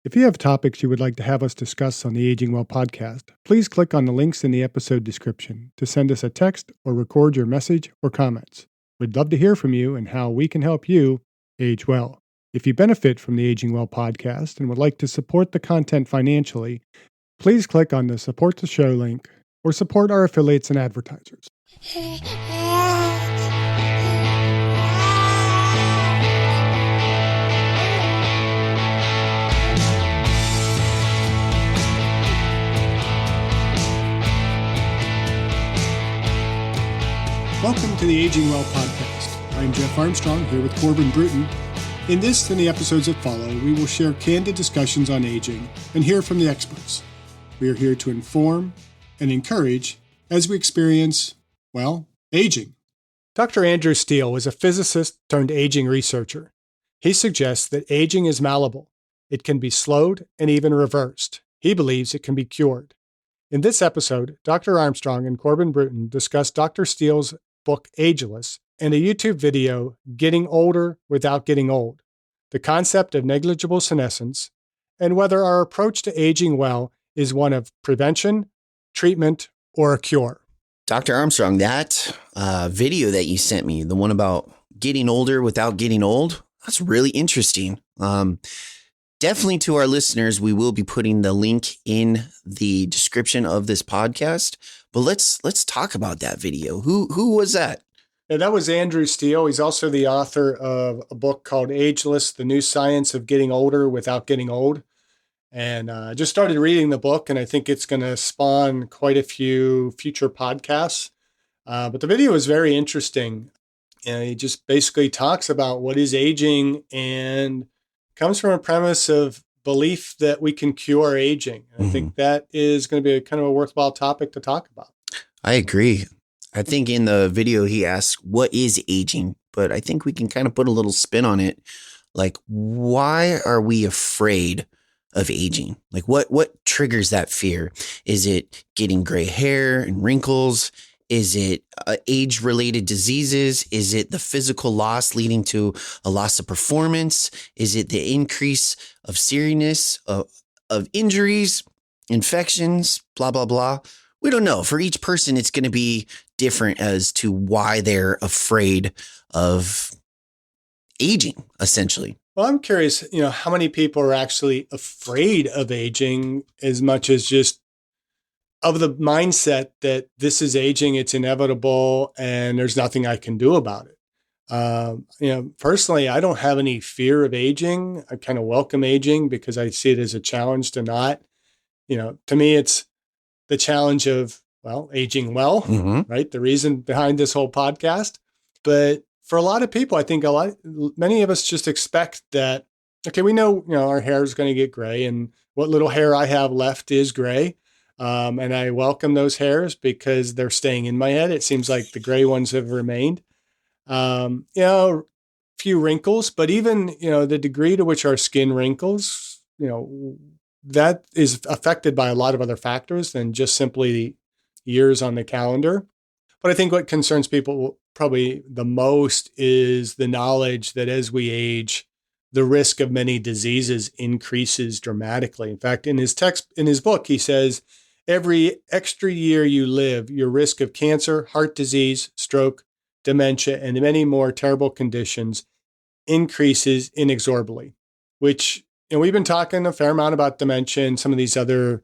If you have topics you would like to have us discuss on the Aging Well podcast, please click on the links in the episode description to send us a text or record your message or comments. We'd love to hear from you and how we can help you age well. If you benefit from the Aging Well podcast and would like to support the content financially, please click on the Support the Show link or support our affiliates and advertisers. Welcome to the Aging Well podcast. I'm Jeff Armstrong here with Corbin Bruton. In this and the episodes that follow, we will share candid discussions on aging and hear from the experts. We are here to inform and encourage as we experience, aging. Dr. Andrew Steele is a physicist turned aging researcher. He suggests that aging is malleable. It can be slowed and even reversed. He believes it can be cured. In this episode, Dr. Armstrong and Corbin Bruton discuss Dr. Steele's book Ageless and a YouTube video, Getting Older Without Getting Old, the concept of negligible senescence, and whether our approach to aging well is one of prevention, treatment, or a cure. Dr. Armstrong, that video that you sent me, the one about getting older without getting old, that's really interesting. Definitely to our listeners, we will be putting the link in the description of this podcast. But let's talk about that video. Who was that? Yeah, that was Andrew Steele. He's also the author of a book called Ageless, The New Science of Getting Older Without Getting Old. And I just started reading the book, and I think it's going to spawn quite a few future podcasts. But the video is very interesting. He just basically talks about what is aging and comes from a premise of belief that we can cure aging. I think that is going to be kind of a worthwhile topic to talk about. I agree. I think in the video he asks, what is aging? But I think we can kind of put a little spin on it. Like, why are we afraid of aging? Like, what triggers that fear? Is it getting gray hair and wrinkles? Is it age-related diseases? Is it the physical loss leading to a loss of performance? Is it the increase of seriousness of injuries, infections, blah, blah, blah? We don't know. For each person, it's going to be different as to why they're afraid of aging, essentially. Well, I'm curious, how many people are actually afraid of aging as much as just of the mindset that this is aging, it's inevitable, and there's nothing I can do about it. Personally, I don't have any fear of aging. I kind of welcome aging because I see it as a challenge to not. To me, it's the challenge of, aging well, right? The reason behind this whole podcast. But for a lot of people, I think many of us just expect that, okay, we know, our hair is going to get gray, and what little hair I have left is gray. And I welcome those hairs because they're staying in my head. It seems like the gray ones have remained. A few wrinkles, but even, the degree to which our skin wrinkles, that is affected by a lot of other factors than just simply the years on the calendar. But I think what concerns people probably the most is the knowledge that as we age, the risk of many diseases increases dramatically. In fact, in his book, he says, every extra year you live, your risk of cancer, heart disease, stroke, dementia, and many more terrible conditions increases inexorably, which, we've been talking a fair amount about dementia and some of these other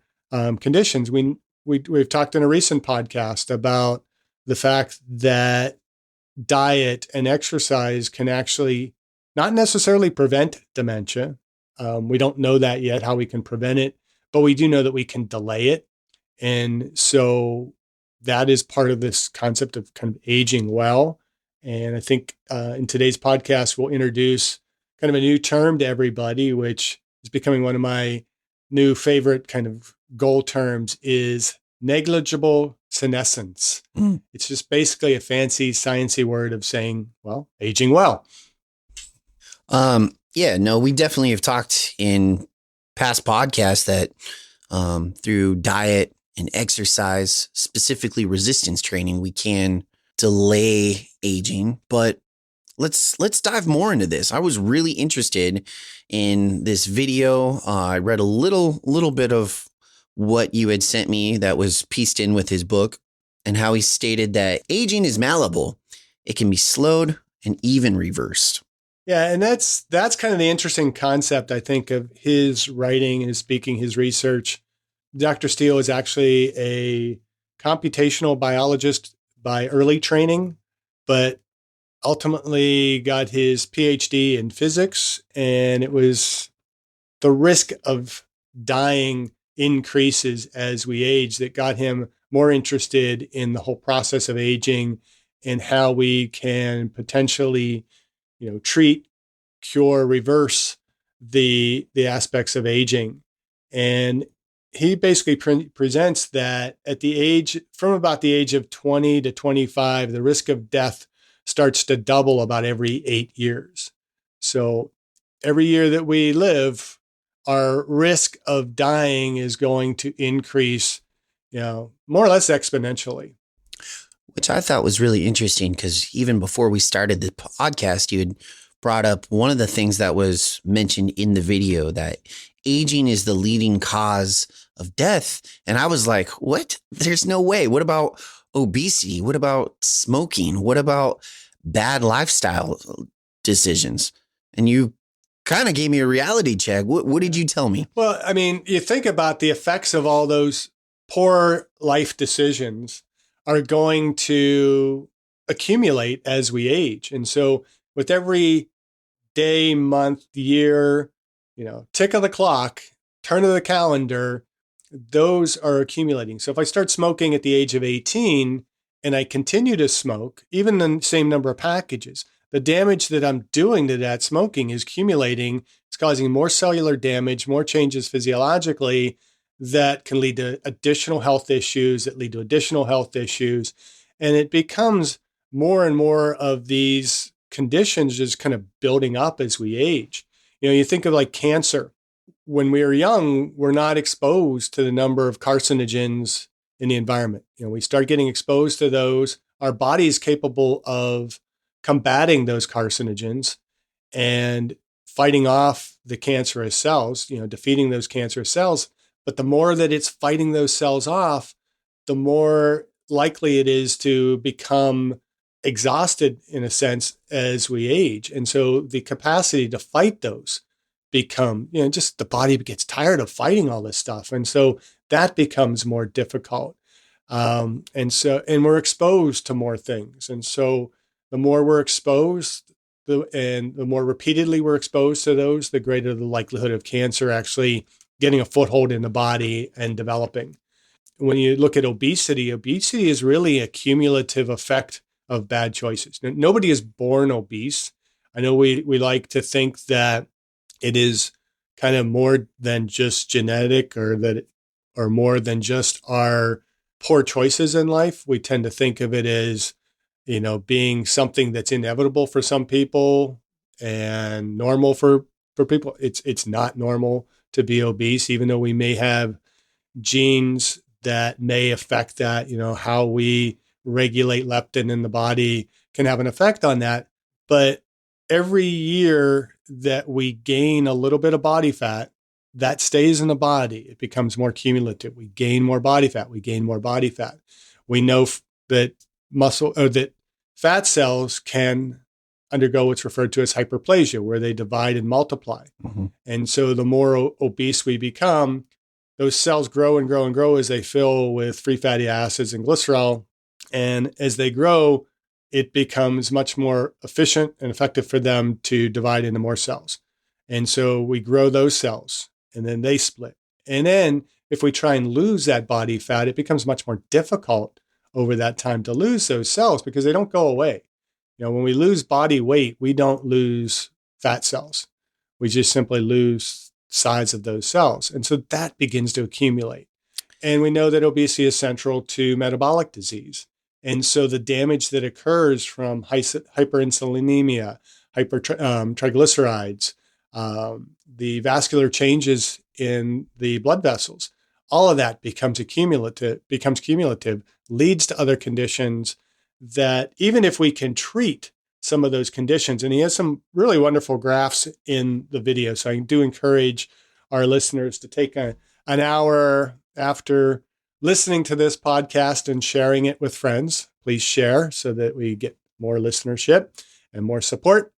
conditions. We've talked in a recent podcast about the fact that diet and exercise can actually not necessarily prevent dementia. We don't know that yet, how we can prevent it, but we do know that we can delay it. And so that is part of this concept of kind of aging well. And I think in today's podcast, we'll introduce kind of a new term to everybody, which is becoming one of my new favorite kind of goal terms, is negligible senescence. It's just basically a fancy sciencey word of saying, aging well. We definitely have talked in past podcasts that through diet and exercise, specifically resistance training, we can delay aging. But let's dive more into this. I was really interested in this video. I read a little bit of what you had sent me that was pieced in with his book, and how he stated that aging is malleable. It can be slowed and even reversed. Yeah, and that's kind of the interesting concept, I think, of his writing, his speaking, his research. Dr. Steele is actually a computational biologist by early training, but ultimately got his PhD in physics, and it was the risk of dying increases as we age that got him more interested in the whole process of aging and how we can potentially, treat, cure, reverse the aspects of aging. And he basically presents that from about the age of 20 to 25, the risk of death starts to double about every 8 years. So every year that we live, our risk of dying is going to increase, more or less exponentially. Which I thought was really interesting, because even before we started the podcast, you had brought up one of the things that was mentioned in the video, that aging is the leading cause of death. And I was like, what? There's no way. What about obesity? What about smoking? What about bad lifestyle decisions? And you kind of gave me a reality check. What did you tell me? Well, I mean, you think about the effects of all those poor life decisions are going to accumulate as we age. And so with every day, month, year, tick of the clock, turn of the calendar, those are accumulating. So if I start smoking at the age of 18 and I continue to smoke, even the same number of packages, the damage that I'm doing to that smoking is accumulating. It's causing more cellular damage, more changes physiologically that can lead to additional health issues, that lead to additional health issues. And it becomes more and more of these conditions just kind of building up as we age. You think of like cancer. When we are young, we're not exposed to the number of carcinogens in the environment. We start getting exposed to those. Our body is capable of combating those carcinogens and fighting off the cancerous cells, defeating those cancerous cells. But the more that it's fighting those cells off, the more likely it is to become exhausted, in a sense, as we age. And so the capacity to fight those become, just the body gets tired of fighting all this stuff. And so that becomes more difficult. And we're exposed to more things. And so the more we're exposed, and the more repeatedly we're exposed to those, the greater the likelihood of cancer actually getting a foothold in the body and developing. When you look at obesity is really a cumulative effect of bad choices. Nobody is born obese. I know we like to think that it is kind of more than just genetic, or more than just our poor choices in life. We tend to think of it as, being something that's inevitable for some people and normal for people. It's not normal to be obese, even though we may have genes that may affect that. How we regulate leptin in the body can have an effect on that. But every year that we gain a little bit of body fat, that stays in the body. It becomes more cumulative. We gain more body fat. We gain more body fat. We know that that fat cells can undergo what's referred to as hyperplasia, where they divide and multiply. Mm-hmm. And so the more obese we become, those cells grow and grow and grow as they fill with free fatty acids and glycerol. And as they grow, it becomes much more efficient and effective for them to divide into more cells. And so we grow those cells, and then they split. And then if we try and lose that body fat, it becomes much more difficult over that time to lose those cells, because they don't go away. When we lose body weight, we don't lose fat cells. We just simply lose size of those cells. And so that begins to accumulate. And we know that obesity is central to metabolic disease. And so the damage that occurs from hyperinsulinemia, triglycerides, the vascular changes in the blood vessels, all of that becomes cumulative, leads to other conditions that even if we can treat some of those conditions. And he has some really wonderful graphs in the video. So I do encourage our listeners to take an hour after listening to this podcast and sharing it with friends. Please share so that we get more listenership and more support.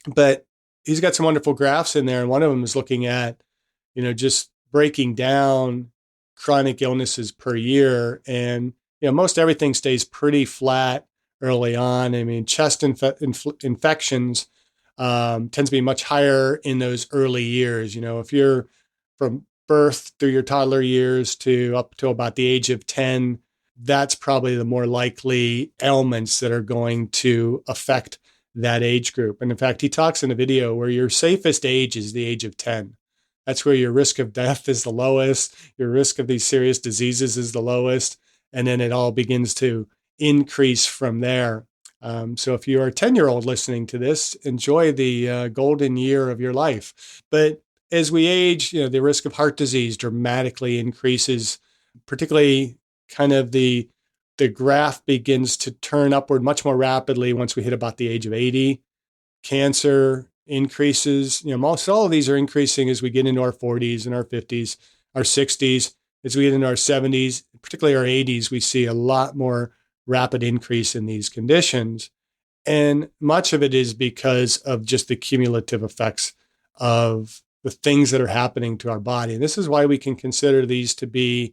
But he's got some wonderful graphs in there. And one of them is looking at, just breaking down chronic illnesses per year. And, most everything stays pretty flat early on. I mean, chest infections tends to be much higher in those early years. If you're from birth through your toddler years to up to about the age of 10, that's probably the more likely ailments that are going to affect that age group. And in fact, he talks in a video where your safest age is the age of 10. That's where your risk of death is the lowest. Your risk of these serious diseases is the lowest. And then it all begins to increase from there. So if you're a 10-year-old listening to this, enjoy the golden year of your life. But as we age, the risk of heart disease dramatically increases, particularly kind of the graph begins to turn upward much more rapidly once we hit about the age of 80. Cancer increases, most all of these are increasing as we get into our 40s and our 50s, our 60s. As we get into our 70s, particularly our 80s, we see a lot more rapid increase in these conditions. And much of it is because of just the cumulative effects of the things that are happening to our body. And this is why we can consider these to be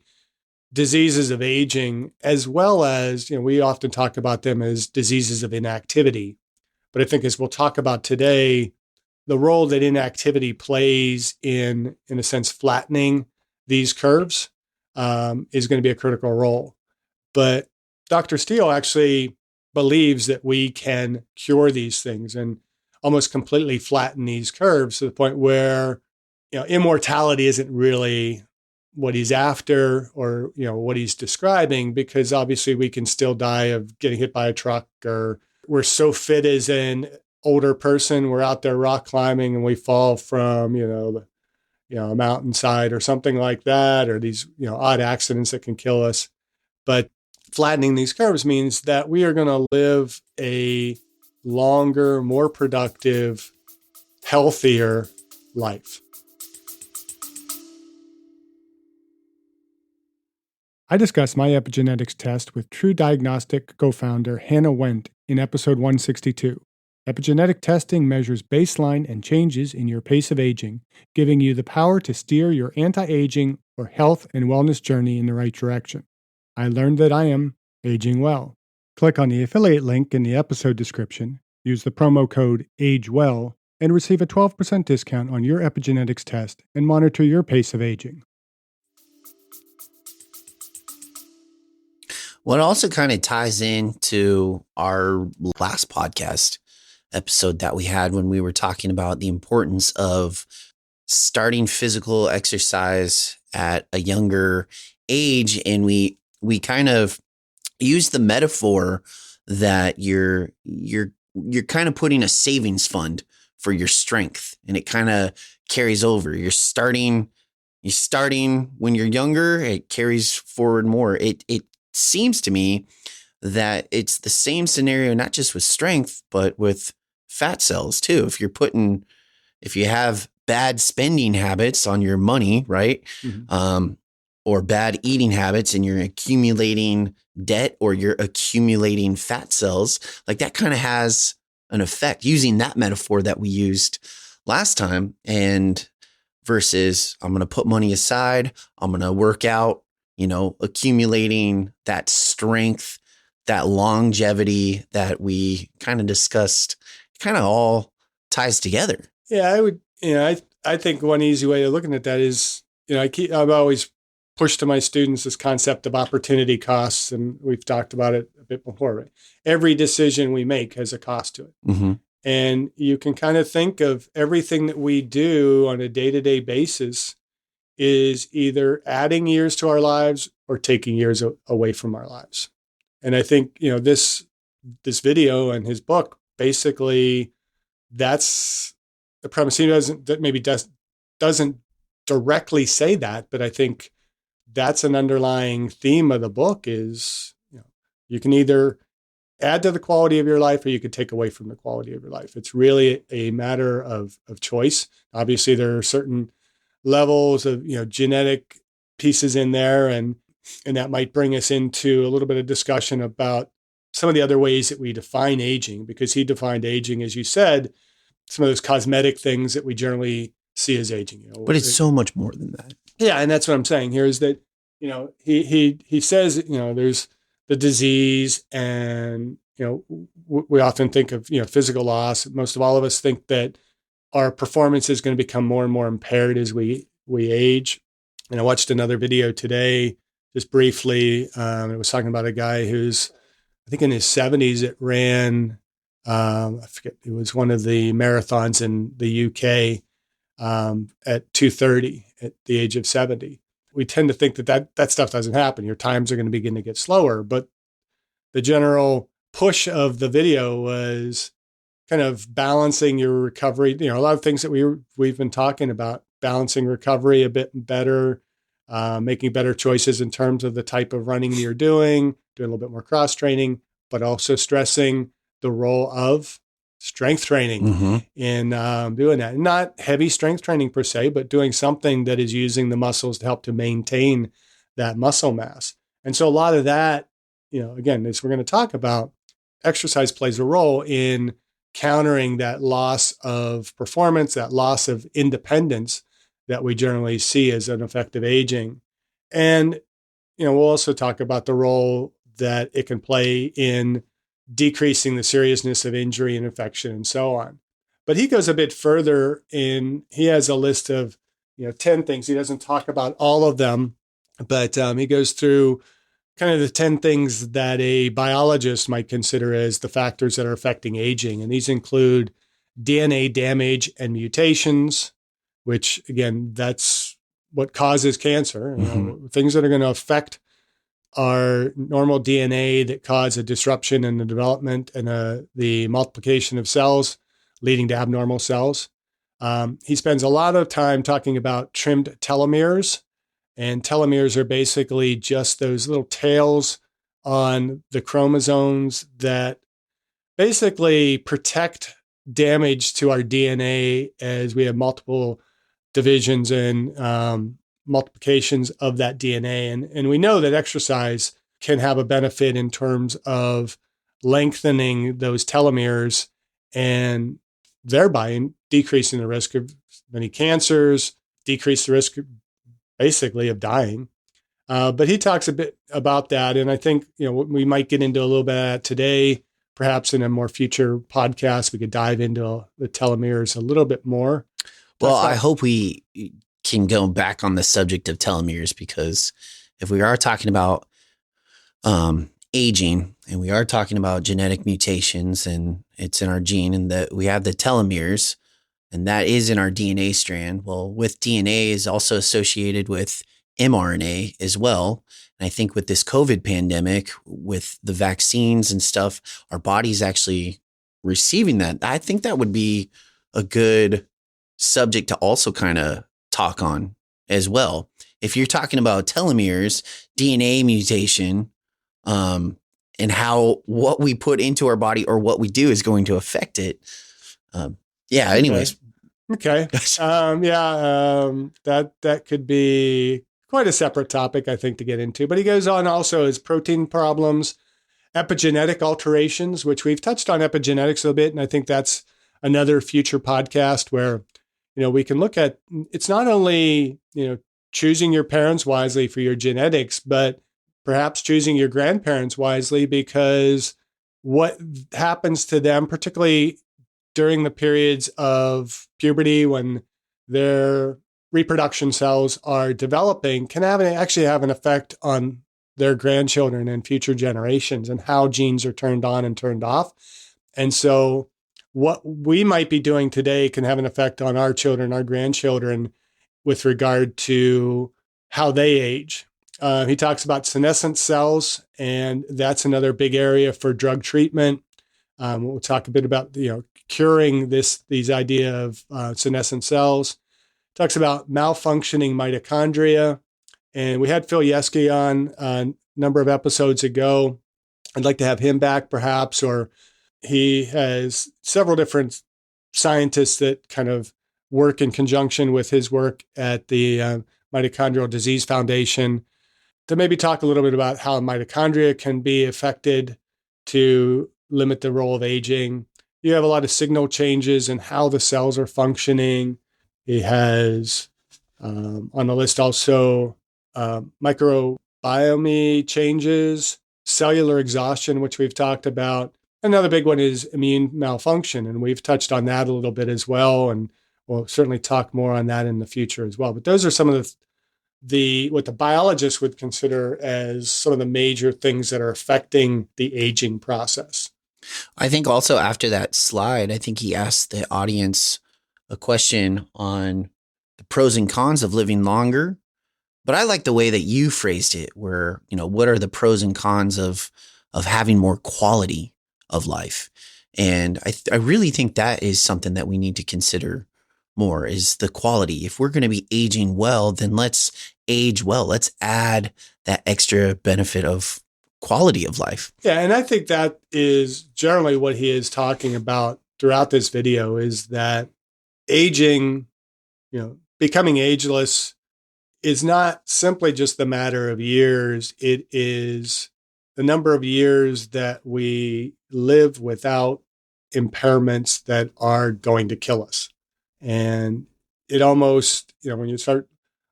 diseases of aging, as well as, we often talk about them as diseases of inactivity. But I think as we'll talk about today, the role that inactivity plays in a sense, flattening these curves is going to be a critical role. But Dr. Steele actually believes that we can cure these things and almost completely flatten these curves to the point where, immortality isn't really what he's after or, what he's describing, because obviously we can still die of getting hit by a truck, or we're so fit as an older person, we're out there rock climbing and we fall from, a mountainside or something like that, or these, odd accidents that can kill us. But flattening these curves means that we are going to live a longer, more productive, healthier life. I discussed my epigenetics test with True Diagnostic co-founder Hannah Wendt in episode 162. Epigenetic testing measures baseline and changes in your pace of aging, giving you the power to steer your anti-aging or health and wellness journey in the right direction. I learned that I am aging well. Click on the affiliate link in the episode description, use the promo code AGEWELL, and receive a 12% discount on your epigenetics test and monitor your pace of aging. What also kind of ties into our last podcast episode that we had when we were talking about the importance of starting physical exercise at a younger age. And we kind of use the metaphor that you're kind of putting a savings fund for your strength, and it kind of carries over. You're starting when you're younger, it carries forward more. It seems to me that it's the same scenario, not just with strength, but with fat cells too. If you have bad spending habits on your money, right? Mm-hmm. Or bad eating habits, and you're accumulating debt, or you're accumulating fat cells, like that kind of has an effect, using that metaphor that we used last time. And versus I'm going to put money aside, I'm going to work out, accumulating that strength, that longevity that we kind of discussed, kind of all ties together. Yeah, I think one easy way of looking at that is, I've always pushed to my students this concept of opportunity costs, and we've talked about it a bit before, right? Every decision we make has a cost to it. Mm-hmm. And you can kind of think of everything that we do on a day-to-day basis is either adding years to our lives or taking years away from our lives. And I think, this video and his book, basically, that's the premise. He doesn't directly say that, but I think that's an underlying theme of the book is, you can either add to the quality of your life, or you could take away from the quality of your life. It's really a matter of choice. Obviously, there are certain levels of genetic pieces in there, and that might bring us into a little bit of discussion about some of the other ways that we define aging, because he defined aging, as you said, some of those cosmetic things that we generally see as aging. But it's so much more than that. Yeah, and that's what I'm saying here is that he says there's the disease, and we often think of physical loss. Most of all of us think that our performance is going to become more and more impaired as we age. And I watched another video today, just briefly. It was talking about a guy who's, I think, in his 70s that ran, I forget, it was one of the marathons in the UK at 2:30 at the age of 70. We tend to think that stuff doesn't happen. Your times are going to begin to get slower. But the general push of the video was kind of balancing your recovery. A lot of things that we've been talking about, balancing recovery a bit better, making better choices in terms of the type of running you're doing a little bit more cross training, but also stressing the role of strength training in doing that. Not heavy strength training per se, but doing something that is using the muscles to help to maintain that muscle mass. And so a lot of that, again, as we're going to talk about, exercise plays a role in countering that loss of performance, that loss of independence that we generally see as an effect of aging. And, we'll also talk about the role that it can play in decreasing the seriousness of injury and infection and so on. But he goes a bit further he has a list of, 10 things. He doesn't talk about all of them, but he goes through kind of the 10 things that a biologist might consider as the factors that are affecting aging. And these include DNA damage and mutations, which, again, that's what causes cancer. Things that are going to affect our normal DNA that cause a disruption in the development and the multiplication of cells, leading to abnormal cells. He spends a lot of time talking about trimmed telomeres. And telomeres are basically just those little tails on the chromosomes that basically protect damage to our DNA as we have multiple divisions and multiplications of that DNA. And we know that exercise can have a benefit in terms of lengthening those telomeres and thereby decreasing the risk of many cancers, decrease the risk basically of dying. But he talks a bit about that. And I think, we might get into a little bit of that today, perhaps in a more future podcast. We could dive into the telomeres a little bit more. Well, I hope we can go back on the subject of telomeres, because if we are talking about aging and we are talking about genetic mutations and it's in our gene and that we have the telomeres and that is in our DNA strand. Well, with DNA is also associated with mRNA as well. And I think with this COVID pandemic, with the vaccines and stuff, our body's actually receiving that. I think that would be a good subject to also kind of talk on as well. If you're talking about telomeres, DNA mutation, and how what we put into our body or what we do is going to affect it. Anyways. Okay. That could be quite a separate topic, I think, to get into. But he goes on also as protein problems, epigenetic alterations, which we've touched on epigenetics a bit. And I think that's another future podcast where, we can look at, it's not only, choosing your parents wisely for your genetics, but perhaps choosing your grandparents wisely, because what happens to them, particularly during the periods of puberty when their reproduction cells are developing, can actually have an effect on their grandchildren and future generations and how genes are turned on and turned off. And so what we might be doing today can have an effect on our children, our grandchildren, with regard to how they age. He talks about senescent cells, and that's another big area for drug treatment. We'll talk a bit about curing these idea of senescent cells. Talks about malfunctioning mitochondria, and we had Phil Yeske on a number of episodes ago, I'd like to have him back perhaps, or he has several different scientists that kind of work in conjunction with his work at the Mitochondrial Disease Foundation to maybe talk a little bit about how mitochondria can be affected to limit the role of aging. You have a lot of signal changes in how the cells are functioning. He has on the list also microbiome changes, cellular exhaustion, which we've talked about. Another big one is immune malfunction, and we've touched on that a little bit as well, and we'll certainly talk more on that in the future as well. But those are some of the what the biologists would consider as some of the major things that are affecting the aging process. I think also after that slide, I think he asked the audience a question on the pros and cons of living longer. But I like the way that you phrased it, where, what are the pros and cons of having more quality of life? And I really think that is something that we need to consider more, is the quality. If we're going to be aging well, then let's age well. Let's add that extra benefit of quality of life. Yeah, and I think that is generally what he is talking about throughout this video, is that aging, becoming ageless is not simply just the matter of years. It is the number of years that we live without impairments that are going to kill us. And it almost, when you start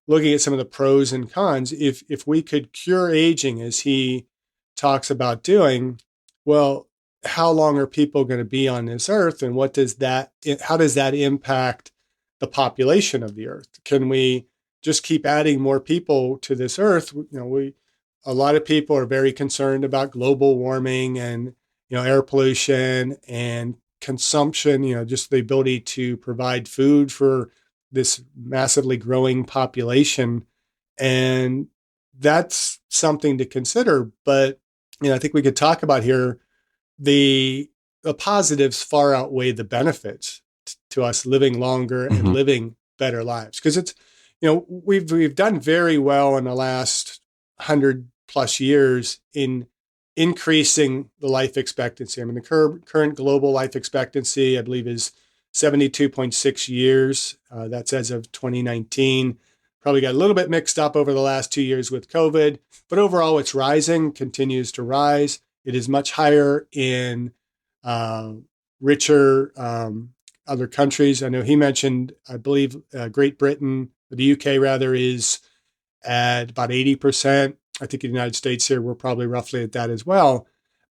looking at some of the pros and cons, if we could cure aging as he talks about doing, well, how long are people going to be on this earth, and how does that impact the population of the earth? Can we just keep adding more people to this earth? A lot of people are very concerned about global warming and air pollution and consumption, just the ability to provide food for this massively growing population. And that's something to consider. But I think we could talk about here the positives far outweigh the benefits to us living longer and living better lives. Because it's, we've done very well in the last 100+ years in increasing the life expectancy. I mean, the current global life expectancy, I believe, is 72.6 years. That's as of 2019. Probably got a little bit mixed up over the last 2 years with COVID, but overall it's rising, continues to rise. It is much higher in richer other countries. I know he mentioned, I believe, Great Britain, the UK rather, is at about 80%. I think in the United States here, we're probably roughly at that as well.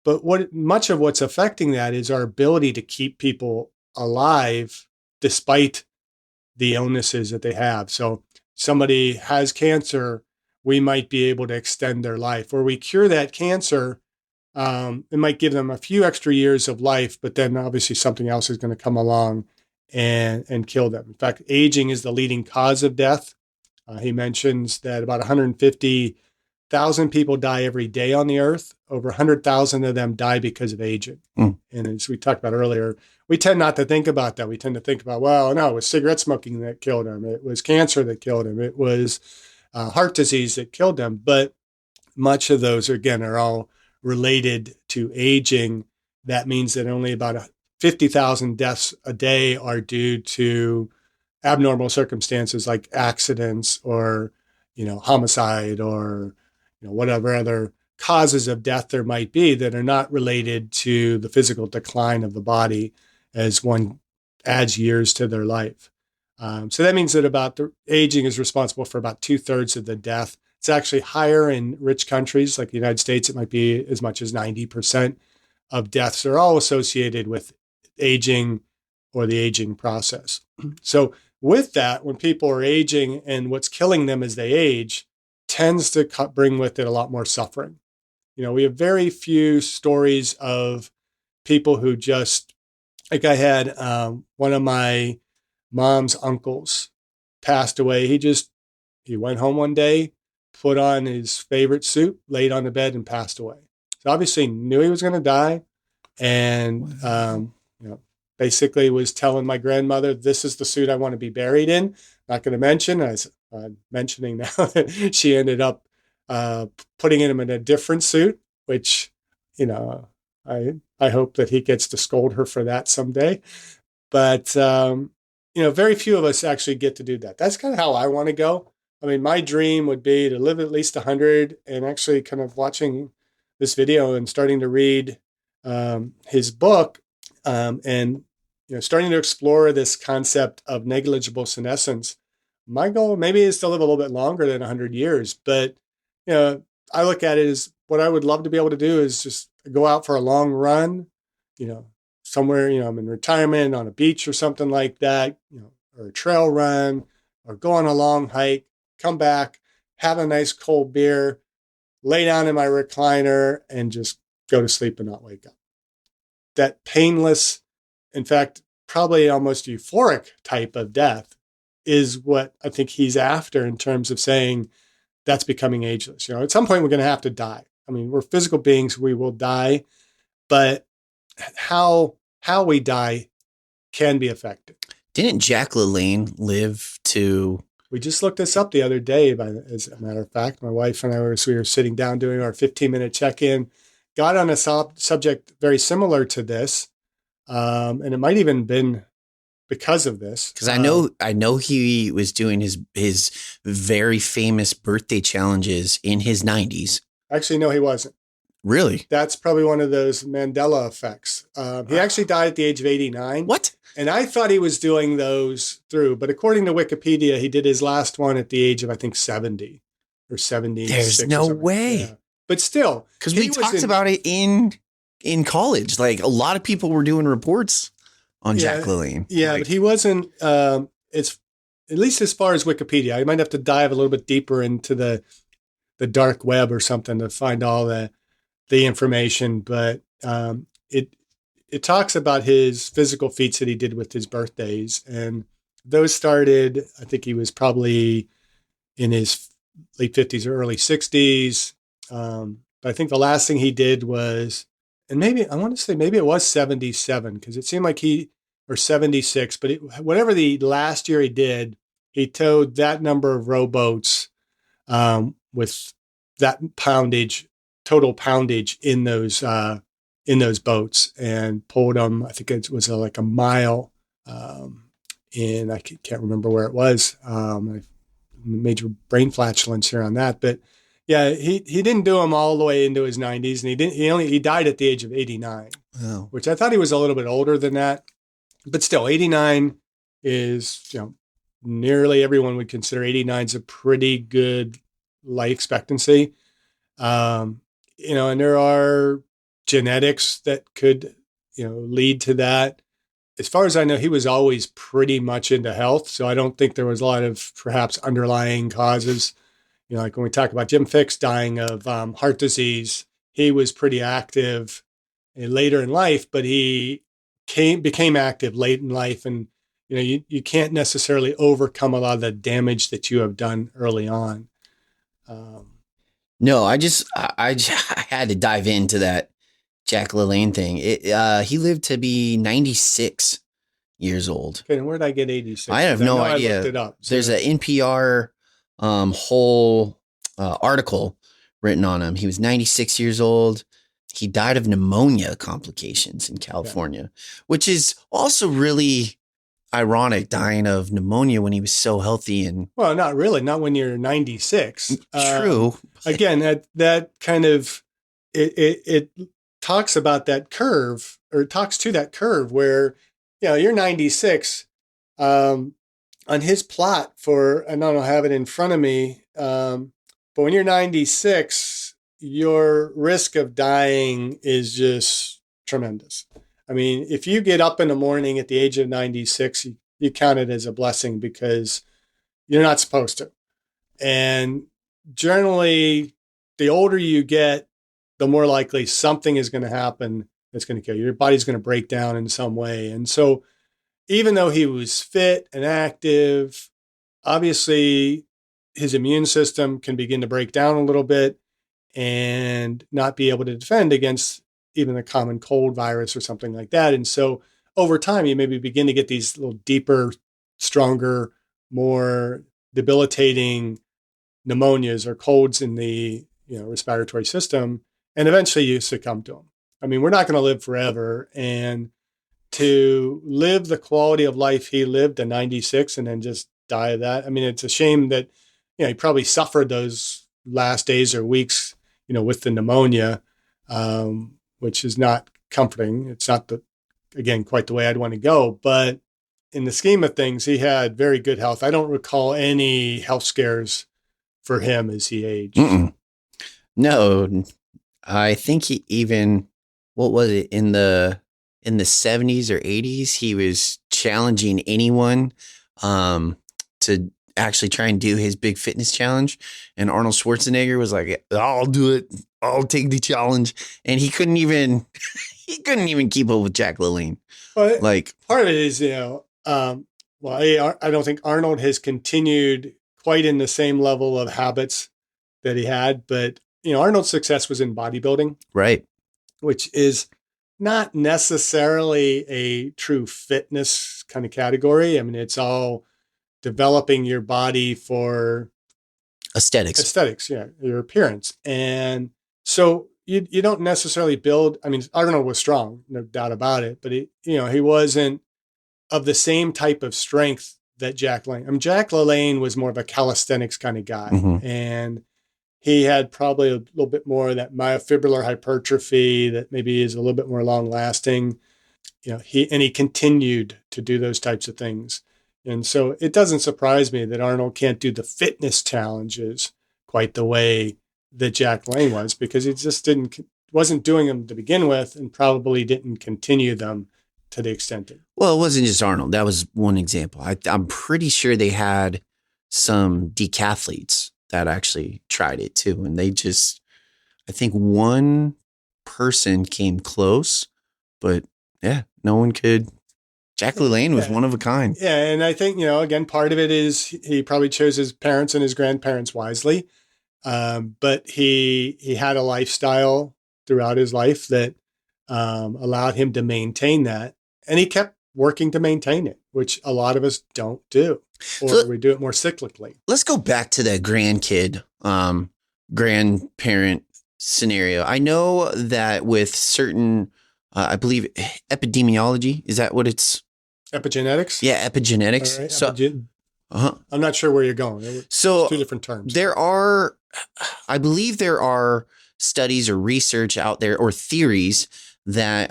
But much of what's affecting that is our ability to keep people alive despite the illnesses that they have. So somebody has cancer, we might be able to extend their life, or we cure that cancer. It might give them a few extra years of life, but then obviously something else is going to come along and kill them. In fact, aging is the leading cause of death. He mentions that about 150,000 people die every day on the earth. Over 100,000 of them die because of aging. And as we talked about earlier, we tend not to think about that. We tend to think about, well, no, it was cigarette smoking that killed him. It was cancer that killed him. It was heart disease that killed him. But much of those, again, are all related to aging. That means that only about 50,000 deaths a day are due to abnormal circumstances like accidents or, homicide or, whatever other causes of death there might be that are not related to the physical decline of the body as one adds years to their life. So that means that about the aging is responsible for about 2/3 of the death. It's actually higher in rich countries like the United States. It might be as much as 90% of deaths are all associated with aging or the aging process. So with that, when people are aging and what's killing them as they age tends to bring with it a lot more suffering. We have very few stories of people who just, like I had one of my mom's uncles passed away. He went home one day, put on his favorite suit, laid on the bed and passed away. So obviously knew he was going to die. And, basically was telling my grandmother, this is the suit I want to be buried in. Not going to mention, as I'm mentioning now, that she ended up putting him in a different suit, which, I hope that he gets to scold her for that someday. But very few of us actually get to do that. That's kind of how I want to go. I mean, my dream would be to live at least 100, and actually kind of watching this video and starting to read his book, and starting to explore this concept of negligible senescence. My goal maybe is to live a little bit longer than 100 years, but I look at it as what I would love to be able to do is just go out for a long run, somewhere, I'm in retirement on a beach or something like that, or a trail run, or go on a long hike, come back, have a nice cold beer, lay down in my recliner, and just go to sleep and not wake up. That painless, in fact, probably almost euphoric type of death is what I think he's after in terms of saying that's becoming ageless. At some point we're going to have to die. I mean, we're physical beings, we will die, but how we die can be affected. Didn't Jack LaLanne live to? We just looked this up the other day, as a matter of fact. My wife and I we were sitting down doing our 15-minute check-in, got on a subject very similar to this, and it might even been because of this. Because I know he was doing his very famous birthday challenges in his 90s. Actually, no, he wasn't. Really? That's probably one of those Mandela effects. He actually died at the age of 89. What? And I thought he was doing those through, but according to Wikipedia, he did his last one at the age of, I think, 70 or 76. There's no way. Yeah. But still. Because we talked about it in college. Like, a lot of people were doing reports on Jack LaLanne. Yeah, but he wasn't, it's at least as far as Wikipedia. I might have to dive a little bit deeper into the dark web or something to find all the information. But it talks about his physical feats that he did with his birthdays. And those started, I think he was probably in his late 50s or early 60s. But I think the last thing he did was, and maybe, I want to say maybe it was 77, because it seemed like or 76, but whatever the last year he did, he towed that number of rowboats with that total poundage in those boats, and pulled them. I think it was like a mile, and I can't remember where it was. Major brain flatulence here on that, but yeah, he didn't do them all the way into his 90s, and he died at the age of 89, which I thought he was a little bit older than that, but still, 89 is nearly everyone would consider 89 is a pretty good life expectancy. And there are genetics that could, lead to that. As far as I know, he was always pretty much into health. So I don't think there was a lot of perhaps underlying causes. Like when we talk about Jim Fixx dying of heart disease, he was pretty active later in life, but he became active late in life. And, you can't necessarily overcome a lot of the damage that you have done early on. No, I had to dive into that Jack LaLanne thing. He lived to be 96 years old. Okay, and where did I get 86? I have no idea. I looked it up. So. There's an NPR whole article written on him. He was 96 years old. He died of pneumonia complications in California, which is also really ironic, dying of pneumonia when he was so healthy. And well, not really, not when you're 96. True. Again, that kind of it talks about that curve, or talks to that curve where you're 96. On his plot for, and I don't have it in front of me, but when you're 96, your risk of dying is just tremendous. I mean, if you get up in the morning at the age of 96, you count it as a blessing, because you're not supposed to. And generally, the older you get, the more likely something is going to happen that's going to kill you. Your body's going to break down in some way. And so even though he was fit and active, obviously his immune system can begin to break down a little bit and not be able to defend against even a common cold virus or something like that. And so over time, you maybe begin to get these little deeper, stronger, more debilitating pneumonias or colds in the respiratory system. and eventually you succumb to them. I mean, we're not going to live forever, and to live the quality of life he lived at 96 and then just die of that. I mean, it's a shame that, he probably suffered those last days or weeks, with the pneumonia, which is not comforting. It's not again, quite the way I'd want to go, but in the scheme of things, he had very good health. I don't recall any health scares for him as he aged. Mm-mm. No, I think he even, what was it, in the 70s or 80s, he was challenging anyone to actually try and do his big fitness challenge. And Arnold Schwarzenegger was like, I'll do it. I'll take the challenge. And he couldn't even keep up with Jack LaLanne. But like, part of it is, I don't think Arnold has continued quite in the same level of habits that he had, but Arnold's success was in bodybuilding, right, which is not necessarily a true fitness kind of category. I mean, it's all developing your body for aesthetics, yeah, your appearance. And so you don't necessarily build, I mean, Arnold was strong, no doubt about it, but he wasn't of the same type of strength that Jack LaLanne. I mean, Jack LaLanne was more of a calisthenics kind of guy. Mm-hmm. And he had probably a little bit more of that myofibrillar hypertrophy that maybe is a little bit more long lasting. He continued to do those types of things. And so it doesn't surprise me that Arnold can't do the fitness challenges quite the way that Jack LaLanne was, because he just wasn't doing them to begin with, and probably didn't continue them to the extent that. Well, it wasn't just Arnold. That was one example. I'm pretty sure they had some decathletes that actually tried it too. And I think one person came close, but yeah, no one could. Jack LaLanne was one of a kind. Yeah. And I think, again, part of it is he probably chose his parents and his grandparents wisely. But he had a lifestyle throughout his life that allowed him to maintain that. And he kept working to maintain it, which a lot of us don't do, or we do it more cyclically. Let's go back to the grandparent scenario. I know that with certain, I believe epidemiology, is that what it's? Epigenetics? Yeah, epigenetics. Right, so I'm not sure where you're going. So two different terms. I believe there are studies or research out there or theories that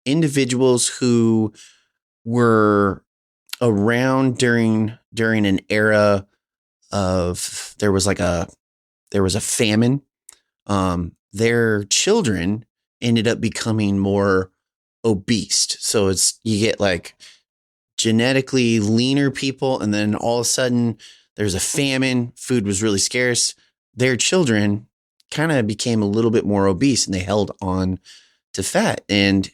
individuals who were around during an era of there was a famine, their children ended up becoming more obese. So you get like genetically leaner people, and then all of a sudden there's a famine, food was really scarce. Their children kind of became a little bit more obese, and they held on to fat. And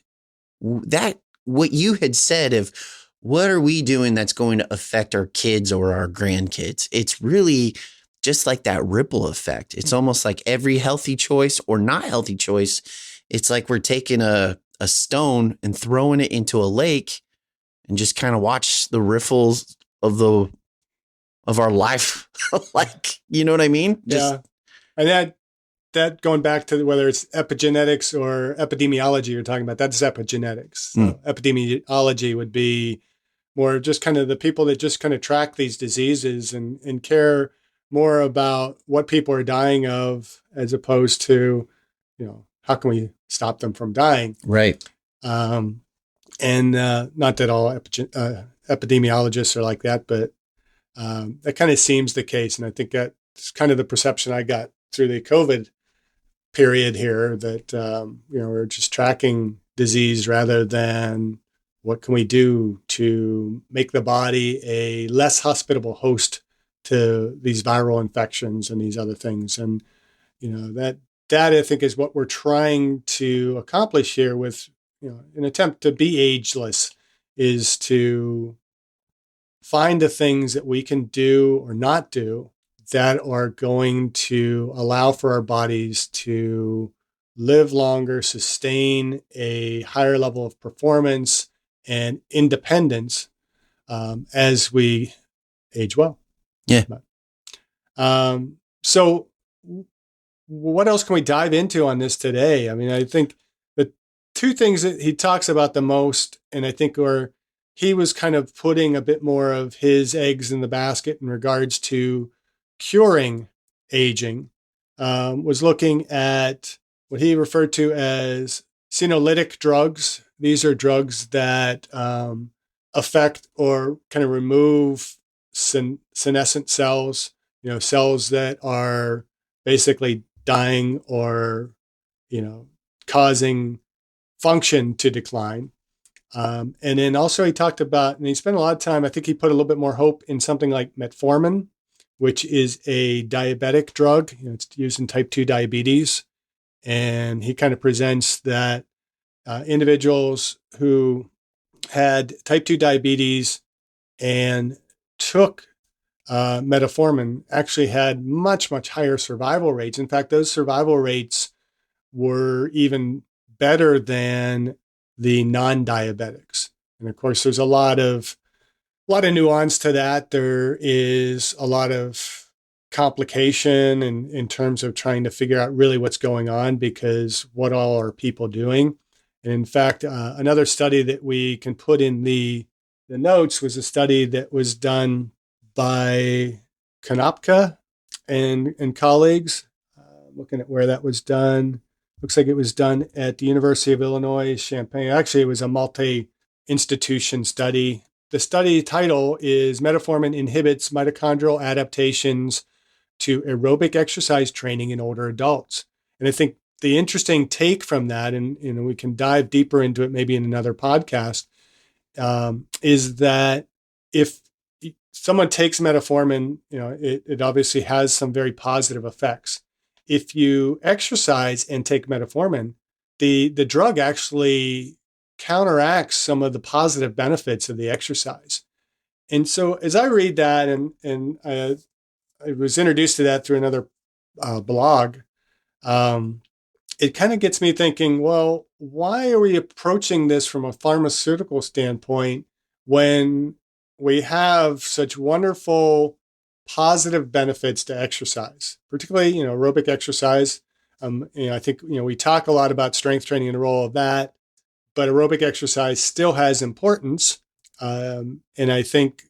that, what you had said of what are we doing that's going to affect our kids or our grandkids? It's really just like that ripple effect. It's almost like every healthy choice or not healthy choice. It's like we're taking a stone and throwing it into a lake and just kind of watch the ripples of our life. Like, you know what I mean? Yeah. And that going back to whether it's epigenetics or epidemiology you're talking about, that's epigenetics. So epidemiology would be more just kind of the people that just kind of track these diseases and care more about what people are dying of, as opposed to, how can we stop them from dying? Right. And not that all epidemiologists are like that, but that kind of seems the case. And I think that's kind of the perception I got through the COVID period here, that, we're just tracking disease rather than what can we do to make the body a less hospitable host to these viral infections and these other things. And, that I think is what we're trying to accomplish here with, an attempt to be ageless, is to find the things that we can do or not do that are going to allow for our bodies to live longer, sustain a higher level of performance and independence as we age well. Yeah. So what else can we dive into on this today? I mean, I think the two things that he talks about the most, and I think are he was kind of putting a bit more of his eggs in the basket in regards to curing aging, was looking at what he referred to as senolytic drugs. These are drugs that affect or kind of remove senescent cells, cells that are basically dying or, causing function to decline. And then also he talked about, and he spent a lot of time, I think he put a little bit more hope in something like metformin, which is a diabetic drug. It's used in type 2 diabetes. And he kind of presents that individuals who had type 2 diabetes and took metformin actually had much, much higher survival rates. In fact, those survival rates were even better than the non-diabetics. And of course, there's a lot of nuance to that. There is a lot of complication in terms of trying to figure out really what's going on, because what all are people doing? And in fact, another study that we can put in the notes was a study that was done by Konopka and colleagues. Looking at where that was done, looks like it was done at the University of Illinois Champaign. Actually, it was a multi-institution study. The study title is Metformin Inhibits Mitochondrial Adaptations to Aerobic Exercise Training in Older Adults. And I think the interesting take from that, and we can dive deeper into it maybe in another podcast, is that if someone takes metformin, it obviously has some very positive effects. If you exercise and take metformin, the drug actually counteracts some of the positive benefits of the exercise. And so as I read that, and I was introduced to that through another blog, it kind of gets me thinking, well, why are we approaching this from a pharmaceutical standpoint when we have such wonderful positive benefits to exercise, particularly, aerobic exercise? I think, we talk a lot about strength training and the role of that, but aerobic exercise still has importance. And I think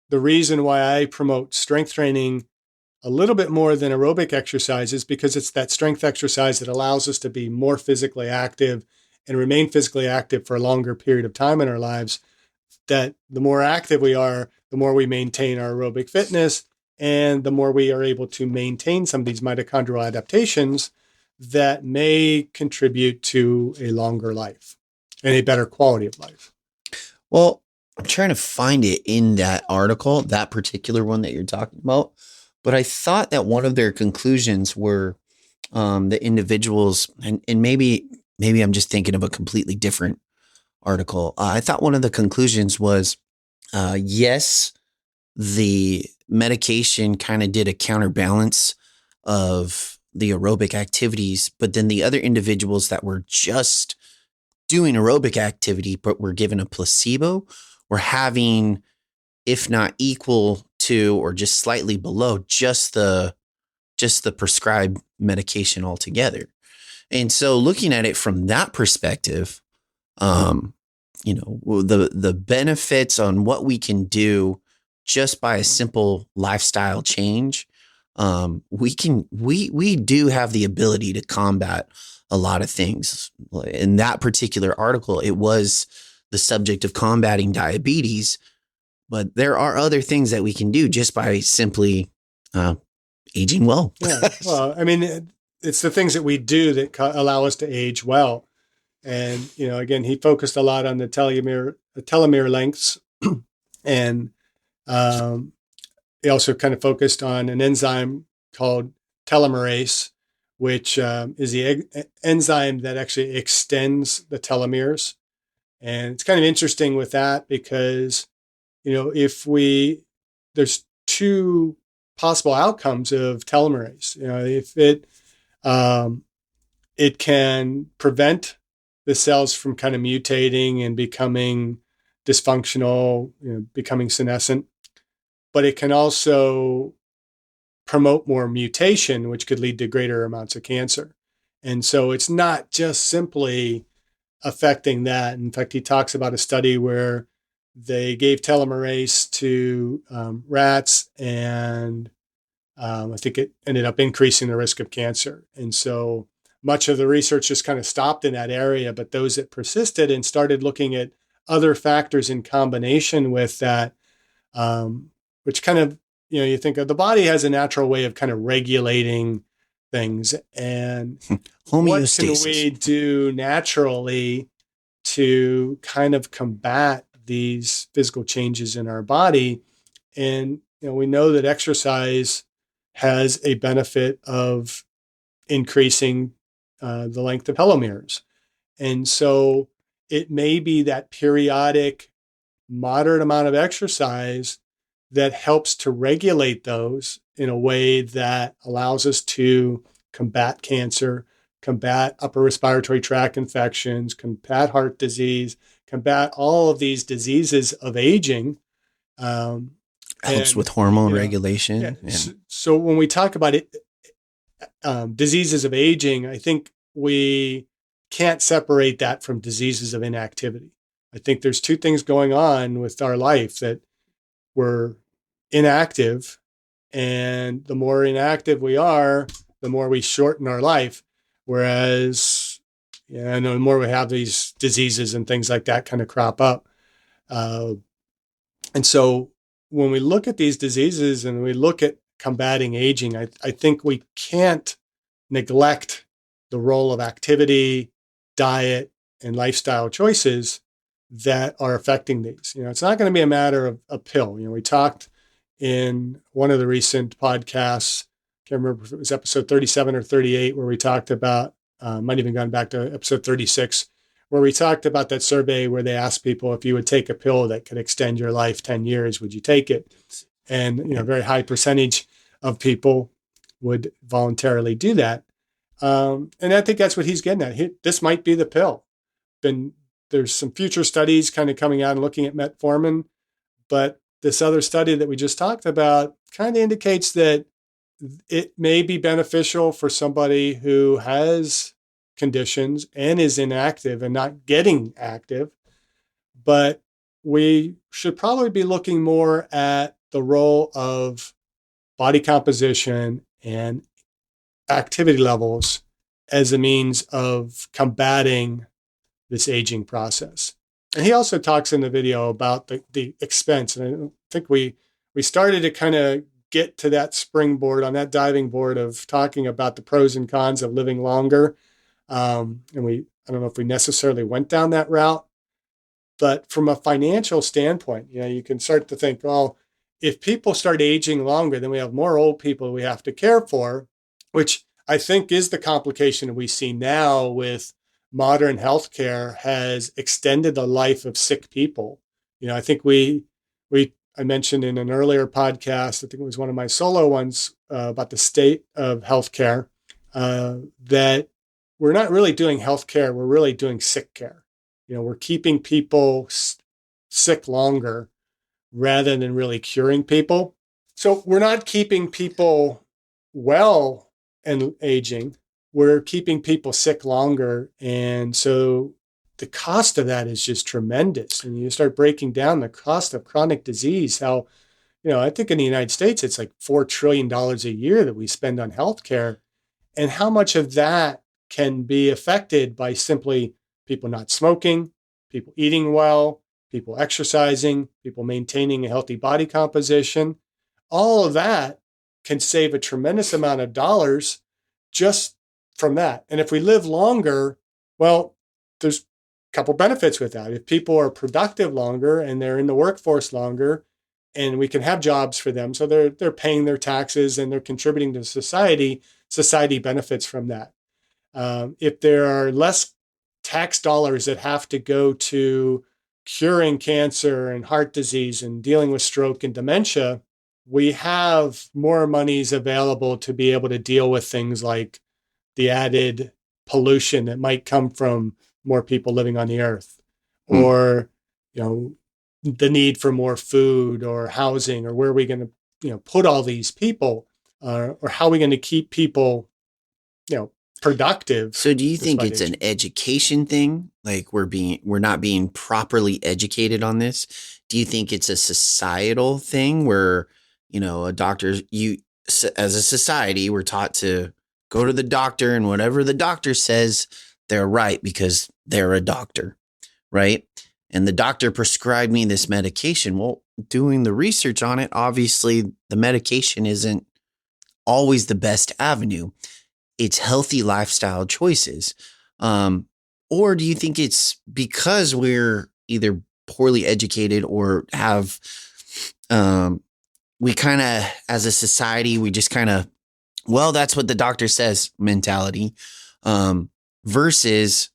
the reason why I promote strength training a little bit more than aerobic exercise is because it's that strength exercise that allows us to be more physically active and remain physically active for a longer period of time in our lives. That the more active we are, the more we maintain our aerobic fitness, and the more we are able to maintain some of these mitochondrial adaptations that may contribute to a longer life and a better quality of life. Well, I'm trying to find it in that article, that particular one that you're talking about. But I thought that one of their conclusions were the individuals, and maybe I'm just thinking of a completely different article. I thought one of the conclusions was, yes, the medication kind of did a counterbalance of the aerobic activities, but then the other individuals that were just doing aerobic activity but were given a placebo were having, if not equal to or just slightly below just the prescribed medication altogether. And so looking at it from that perspective, the benefits on what we can do just by a simple lifestyle change, we do have the ability to combat a lot of things. In that particular article, it was the subject of combating diabetes, but there are other things that we can do just by simply aging well. Yeah. Well, I mean, it's the things that we do that allow us to age well. And, again, he focused a lot on the telomere lengths. And he also kind of focused on an enzyme called telomerase, which is the enzyme that actually extends the telomeres. And it's kind of interesting with that because, there's two possible outcomes of telomerase. If it can prevent the cells from kind of mutating and becoming dysfunctional, becoming senescent, but it can also promote more mutation, which could lead to greater amounts of cancer. And so it's not just simply affecting that. In fact, he talks about a study where they gave telomerase to rats, and I think it ended up increasing the risk of cancer. And so much of the research just kind of stopped in that area, but those that persisted and started looking at other factors in combination with that, which kind of, you think of the body has a natural way of kind of regulating things. And what can we Homeostasis. do naturally to kind of combat these physical changes in our body? And, we know that exercise has a benefit of increasing the length of telomeres. And so it may be that periodic, moderate amount of exercise that helps to regulate those in a way that allows us to combat cancer, combat upper respiratory tract infections, combat heart disease, combat all of these diseases of aging. Helps And, with hormone yeah. regulation. And So when we talk about it, diseases of aging, I think we can't separate that from diseases of inactivity. I think there's two things going on with our life, that we're inactive, and the more inactive we are, the more we shorten our life. Whereas, the more we have these diseases and things like that kind of crop up. Uh, and so when we look at these diseases and we look at combating aging, I think we can't neglect the role of activity, diet, and lifestyle choices that are affecting these. It's not going to be a matter of a pill. We talked in one of the recent podcasts, I can't remember if it was episode 37 or 38, where we talked about, might even gone back to episode 36, where we talked about that survey where they asked people, if you would take a pill that could extend your life 10 years, would you take it? And, a very high percentage of people would voluntarily do that. And I think that's what he's getting at. This might be the pill. There's some future studies kind of coming out and looking at metformin, but this other study that we just talked about kind of indicates that it may be beneficial for somebody who has conditions and is inactive and not getting active. But we should probably be looking more at the role of body composition and activity levels as a means of combating this aging process. And he also talks in the video about the expense. And I think we started to kind of get to that springboard on that diving board of talking about the pros and cons of living longer. And I don't know if we necessarily went down that route, but from a financial standpoint, you can start to think, well, if people start aging longer, then we have more old people we have to care for, which I think is the complication we see now with modern healthcare, has extended the life of sick people. I think I mentioned in an earlier podcast, I think it was one of my solo ones, about the state of healthcare, that we're not really doing healthcare, we're really doing sick care. We're keeping people sick longer rather than really curing people. So we're not keeping people well and aging. We're keeping people sick longer. And so the cost of that is just tremendous. And you start breaking down the cost of chronic disease, how, I think in the United States, it's like $4 trillion a year that we spend on healthcare. And how much of that can be affected by simply people not smoking, people eating well, people exercising, people maintaining a healthy body composition. All of that can save a tremendous amount of dollars just from that. And if we live longer, well, there's a couple benefits with that. If people are productive longer and they're in the workforce longer, and we can have jobs for them, so they're paying their taxes and they're contributing to society, society benefits from that. If there are less tax dollars that have to go to curing cancer and heart disease and dealing with stroke and dementia, we have more monies available to be able to deal with things like the added pollution that might come from more people living on the earth, or, the need for more food or housing, or where are we going to, put all these people. or how are we going to keep people, productive So do you think despite it's an aging? education thing? Like we're not being properly educated on this? Do you think it's a societal thing where, a doctor as a society, we're taught to go to the doctor and whatever the doctor says, they're right because they're a doctor, right? And the doctor prescribed me this medication. Well, doing the research on it, obviously the medication isn't always the best avenue. It's healthy lifestyle choices. Um, or do you think it's because we're either poorly educated or have, we kind of, as a society, we just kind of, well, that's what the doctor says mentality, um, versus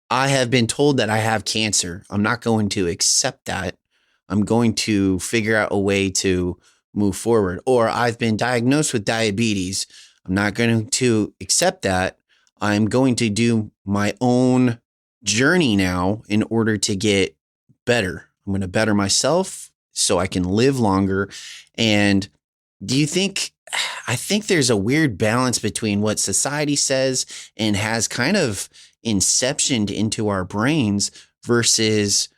I have been told that I have cancer. I'm not going to accept that. I'm going to figure out a way to move forward. Or I've been diagnosed with diabetes. I'm not going to accept that. I'm going to do my own journey now in order to get better. I'm going to better myself so I can live longer. And do you think, I think there's a weird balance between what society says and has kind of inceptioned into our brains versus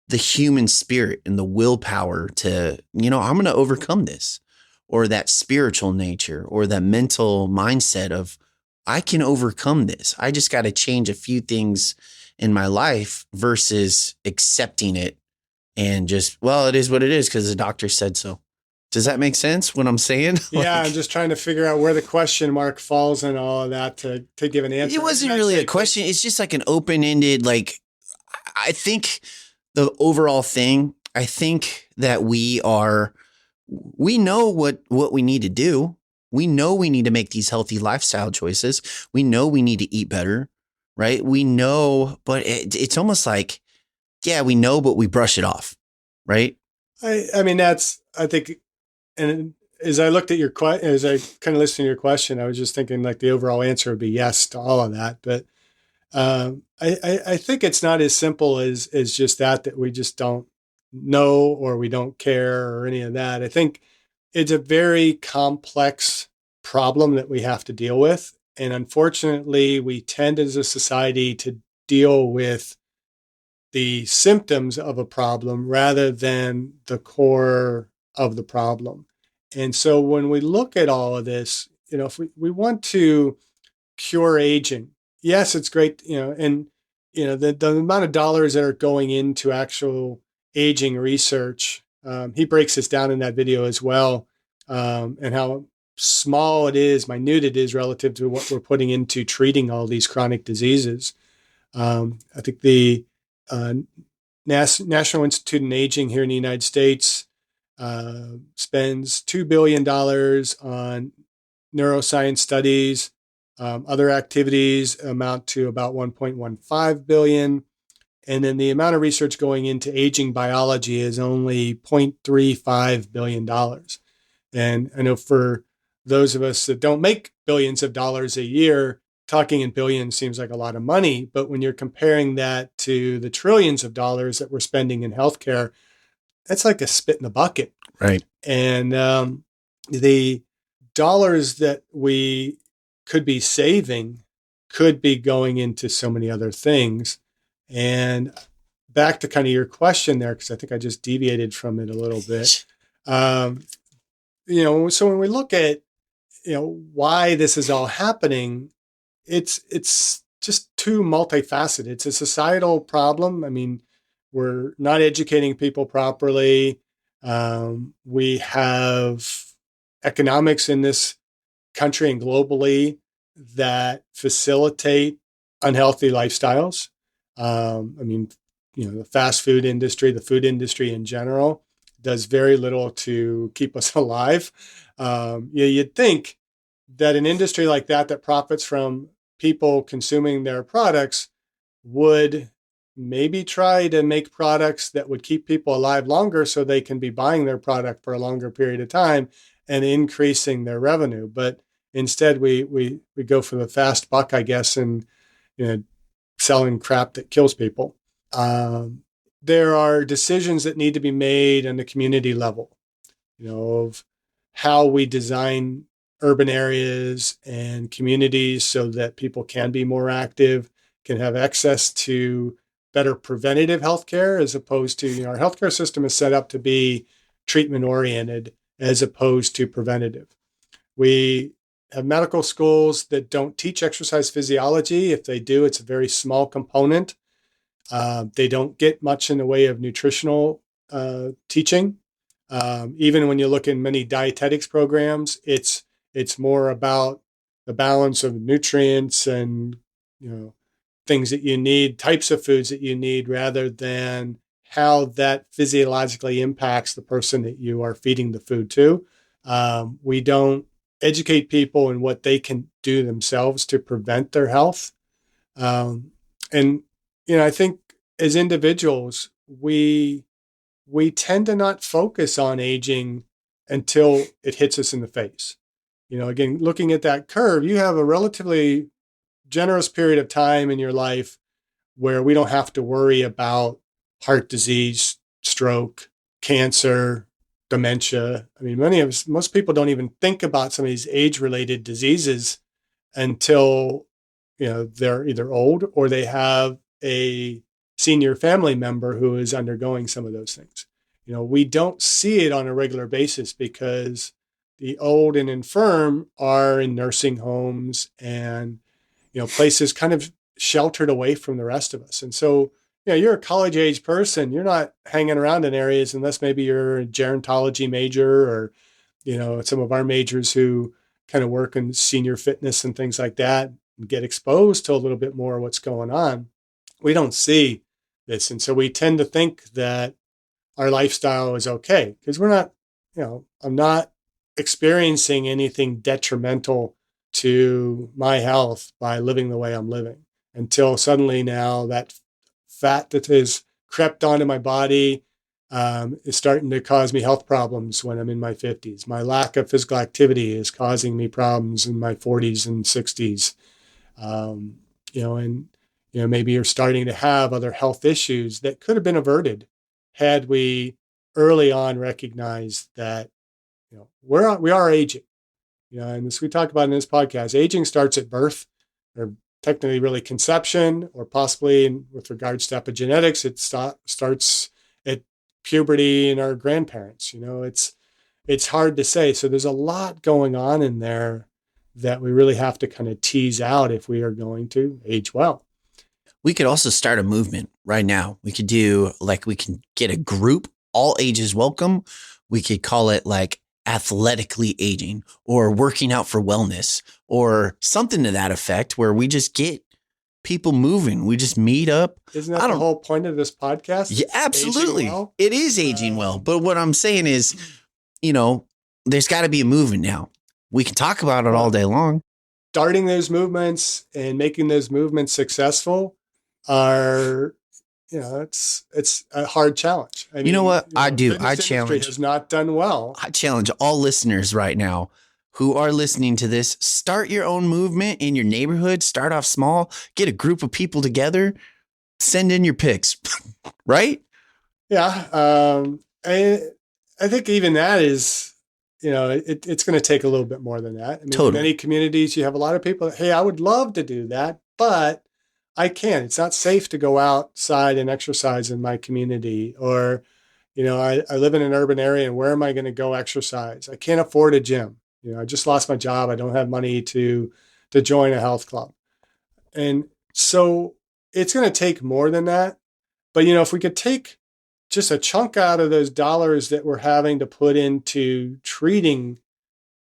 the human spirit and the willpower to, I'm going to overcome this, or that spiritual nature or that mental mindset of, I can overcome this. I just got to change a few things in my life versus accepting it and just, well, it is what it is because the doctor said so. Does that make sense what I'm saying? Yeah, I'm just trying to figure out where the question mark falls and all of that to give an It answer. And wasn't I'd really a say question. It's just like an open-ended, like, I think the overall thing, I think that we know what we need to do. We know we need to make these healthy lifestyle choices. We know we need to eat better, right? We know, but it's almost like, yeah, we know, but we brush it off, right? I mean, I think, and as I looked at your question, as I kind of listened to your question, I was just thinking like the overall answer would be yes to all of that. But I think it's not as simple as just that we just don't know or we don't care or any of that. I think it's a very complex problem that we have to deal with. And unfortunately, we tend as a society to deal with the symptoms of a problem rather than the core of the problem. And so when we look at all of this, if we want to cure aging, yes, it's great, and the amount of dollars that are going into actual aging research, he breaks this down in that video as well, and how small it is, minute it is relative to what we're putting into treating all these chronic diseases. I think the uh, National Institute on Aging here in the United States spends $2 billion on neuroscience studies. Other activities amount to about 1.15 billion. And then the amount of research going into aging biology is only $0.35 billion. And I know for those of us that don't make billions of dollars a year, talking in billions seems like a lot of money. But when you're comparing that to the trillions of dollars that we're spending in healthcare, that's like a spit in the bucket. Right. And the dollars that we could be saving could be going into so many other things. And back to kind of your question there, because I think I just deviated from it a little bit. Um, so when we look at why this is all happening, it's just too multifaceted. It's a societal problem. I mean, we're not educating people properly. We have economics in this country and globally that facilitate unhealthy lifestyles. I mean, the fast food industry, the food industry in general, does very little to keep us alive. You'd think that an industry like that profits from people consuming their products would maybe try to make products that would keep people alive longer so they can be buying their product for a longer period of time and increasing their revenue. But instead we go for the fast buck, I guess, and selling crap that kills people. There are decisions that need to be made on the community level, of how we design urban areas and communities so that people can be more active, can have access to better preventative healthcare as opposed to, our healthcare system is set up to be treatment oriented as opposed to preventative. We have medical schools that don't teach exercise physiology. If they do, it's a very small component. They don't get much in the way of nutritional teaching. Even when you look in many dietetics programs, it's more about the balance of nutrients and things that you need, types of foods that you need, rather than how that physiologically impacts the person that you are feeding the food to. We don't educate people in what they can do themselves to prevent their health. And I think as individuals, we tend to not focus on aging until it hits us in the face. Again, looking at that curve, you have a relatively generous period of time in your life where we don't have to worry about heart disease, stroke, cancer, dementia. I mean, most people don't even think about some of these age-related diseases until they're either old or they have a senior family member who is undergoing some of those things. We don't see it on a regular basis because the old and infirm are in nursing homes and places kind of sheltered away from the rest of us. And so, you're a college age person, you're not hanging around in areas unless maybe you're a gerontology major or, some of our majors who kind of work in senior fitness and things like that and get exposed to a little bit more of what's going on. We don't see this. And so we tend to think that our lifestyle is okay because we're not, I'm not experiencing anything detrimental to my health by living the way I'm living until suddenly now that fat that has crept onto my body is starting to cause me health problems when I'm in my 50s. My lack of physical activity is causing me problems in my 40s and 60s. Maybe you're starting to have other health issues that could have been averted had we early on recognized that, we are aging. And as we talk about in this podcast, aging starts at birth, or technically really conception, or possibly with regards to epigenetics, it starts at puberty in our grandparents. It's hard to say. So there's a lot going on in there that we really have to kind of tease out if we are going to age well. We could also start a movement right now. We can get a group, all ages welcome. We could call it like athletically aging or working out for wellness or something to that effect where we just get people moving. We just meet up. Isn't that the whole point of this podcast? Yeah, absolutely. Well? It is aging well. But what I'm saying is, there's got to be a movement now. We can talk about it all day long. Starting those movements and making those movements successful are, it's a hard challenge. I mean, you know what? I do. I challenge. Has not done well. I challenge all listeners right now who are listening to this. Start your own movement in your neighborhood. Start off small. Get a group of people together. Send in your pics. Right? Yeah. I think even that is, it's going to take a little bit more than that. I mean, totally. In many communities, you have a lot of people. Hey, I would love to do that, but I can't. It's not safe to go outside and exercise in my community. Or, I live in an urban area, and where am I going to go exercise? I can't afford a gym. I just lost my job. I don't have money to join a health club. And so it's going to take more than that. But, if we could take just a chunk out of those dollars that we're having to put into treating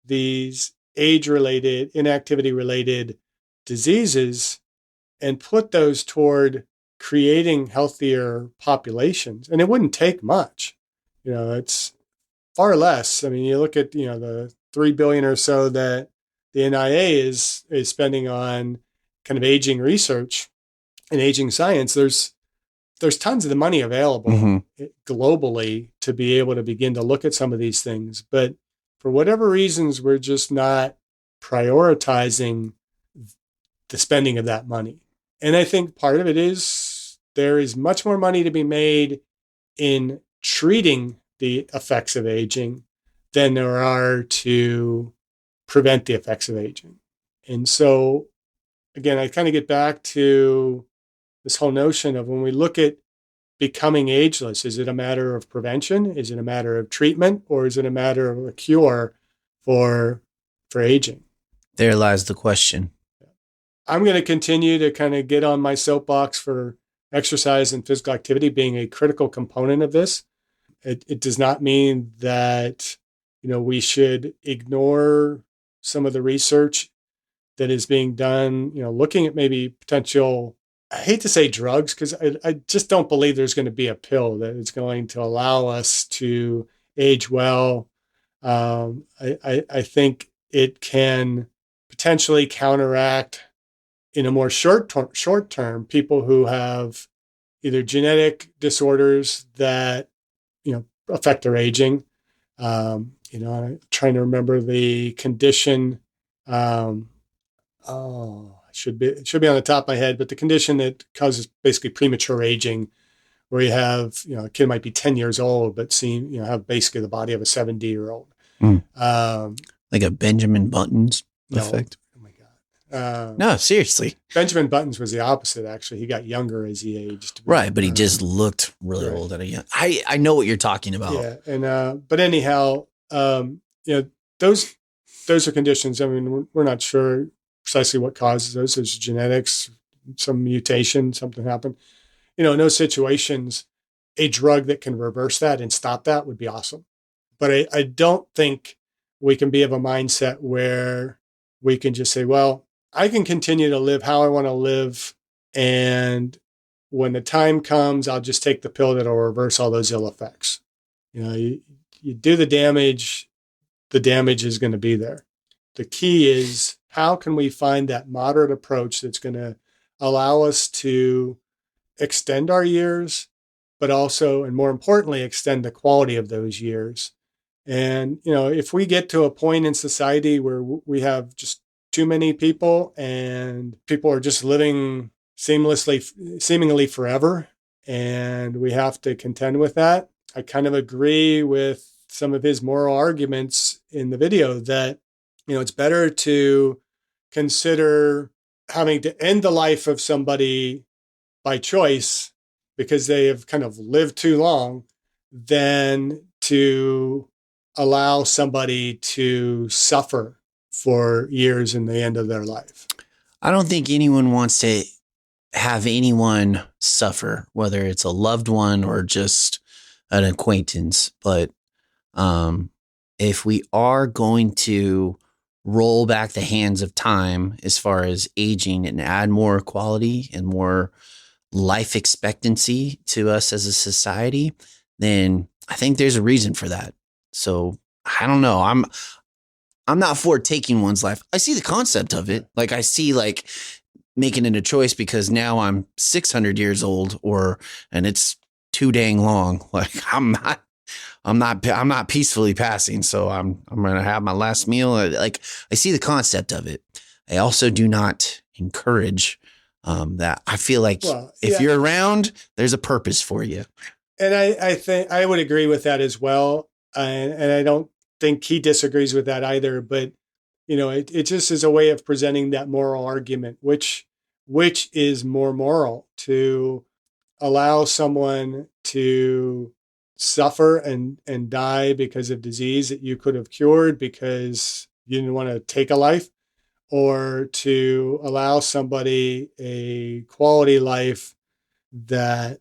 these age-related, inactivity-related diseases and put those toward creating healthier populations. And it wouldn't take much. It's far less. I mean, you look at, the $3 billion or so that the NIA is spending on kind of aging research and aging science. There's tons of the money available globally to be able to begin to look at some of these things. But for whatever reasons, we're just not prioritizing the spending of that money. And I think part of it is there is much more money to be made in treating the effects of aging than there are to prevent the effects of aging. And so, again, I kind of get back to this whole notion of when we look at becoming ageless, is it a matter of prevention? Is it a matter of treatment? Or is it a matter of a cure for aging? There lies the question. I'm going to continue to kind of get on my soapbox for exercise and physical activity being a critical component of this. It does not mean that, we should ignore some of the research that is being done, looking at maybe potential, I hate to say drugs, because I just don't believe there's going to be a pill that is going to allow us to age well. I think it can potentially counteract in a more short term people who have either genetic disorders that affect their aging. I'm trying to remember the condition. It should be on the top of my head, but the condition that causes basically premature aging, where you have a kid might be 10 years old but have basically the body of a 70-year-old. Like a Benjamin Button's effect. Oh my God. No, seriously. Benjamin Button's was the opposite, actually. He got younger as he aged. Right, but he just looked really old at a young. I know what you're talking about. Yeah, and but anyhow, those are conditions. I mean, we're not sure precisely what causes those. There's genetics, some mutation, something happened. In those situations, a drug that can reverse that and stop that would be awesome. But I don't think we can be of a mindset where we can just say, well, I can continue to live how I want to live. And when the time comes, I'll just take the pill that'll reverse all those ill effects. You do the damage is going to be there. The key is, how can we find that moderate approach that's going to allow us to extend our years, but also, and more importantly, extend the quality of those years. And, if we get to a point in society where we have just too many people and people are just living seemingly forever, and we have to contend with that, I kind of agree with some of his moral arguments in the video that, it's better to consider having to end the life of somebody by choice because they have kind of lived too long than to allow somebody to suffer for years in the end of their life. I don't think anyone wants to have anyone suffer, whether it's a loved one or just an acquaintance. But if we are going to roll back the hands of time as far as aging and add more quality and more life expectancy to us as a society, then I think there's a reason for that. So I don't know. I'm not for taking one's life. I see the concept of it. Like, I see like making it a choice because now I'm 600 years old and it's too dang long. Like, I'm not peacefully passing. So I'm going to have my last meal. Like, I see the concept of it. I also do not encourage that. I feel like if you're around, there's a purpose for you. And I think I would agree with that as well. And I don't think he disagrees with that either. But, it just is a way of presenting that moral argument, which is more moral, to allow someone to suffer and die because of disease that you could have cured because you didn't want to take a life, or to allow somebody a quality life that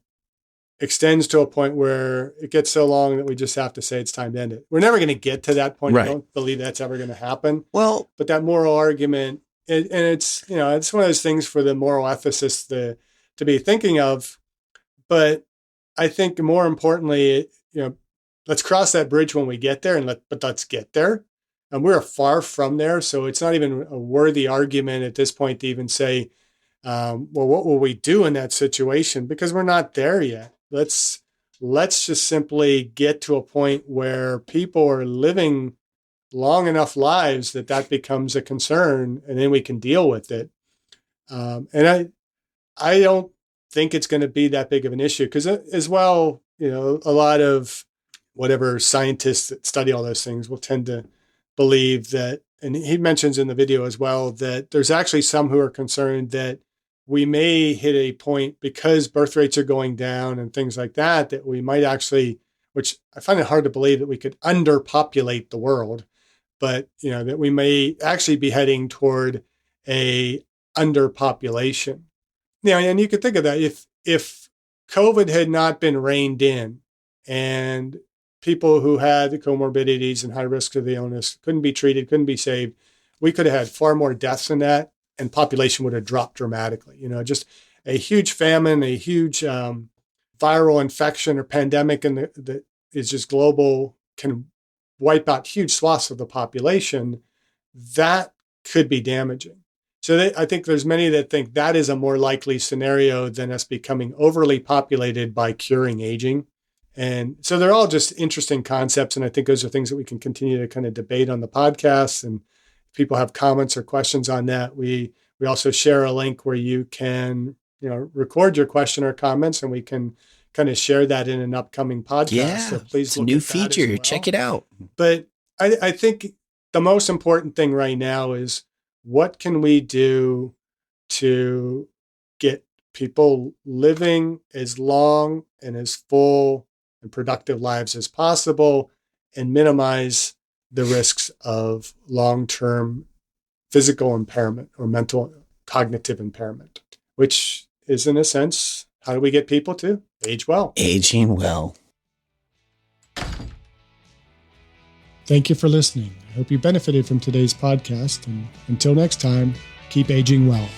extends to a point where it gets so long that we just have to say it's time to end it. We're never going to get to that point. Right. I don't believe that's ever going to happen. Well, but that moral argument, and it's, it's one of those things for the moral ethicists to be thinking of. But I think more importantly, let's cross that bridge when we get there, but let's get there. And we're far from there. So it's not even a worthy argument at this point to even say, well, what will we do in that situation? Because we're not there yet. Let's just simply get to a point where people are living long enough lives that becomes a concern, and then we can deal with it. And I don't think it's going to be that big of an issue because as well, a lot of whatever scientists that study all those things will tend to believe that and he mentions in the video as well that there's actually some who are concerned that we may hit a point because birth rates are going down and things like that, that we might actually, which I find it hard to believe that we could underpopulate the world, but that we may actually be heading toward a underpopulation. And you could think of that if COVID had not been reined in and people who had the comorbidities and high risk of the illness couldn't be treated, couldn't be saved, we could have had far more deaths than that, and population would have dropped dramatically. Just a huge famine, a huge viral infection or pandemic that is just global, can wipe out huge swaths of the population. That could be damaging. So I think there's many that think that is a more likely scenario than us becoming overly populated by curing aging. And so they're all just interesting concepts. And I think those are things that we can continue to kind of debate on the podcast. And if people have comments or questions on that, we also share a link where you can, record your question or comments, and we can kind of share that in an upcoming podcast. Yeah, so please it's a new feature. Check it out. But I think the most important thing right now is, what can we do to get people living as long and as full and productive lives as possible and minimize the risks of long-term physical impairment or mental cognitive impairment, which is, in a sense, how do we get people to age well? Aging well. Thank you for listening. I hope you benefited from today's podcast. And until next time, keep aging well.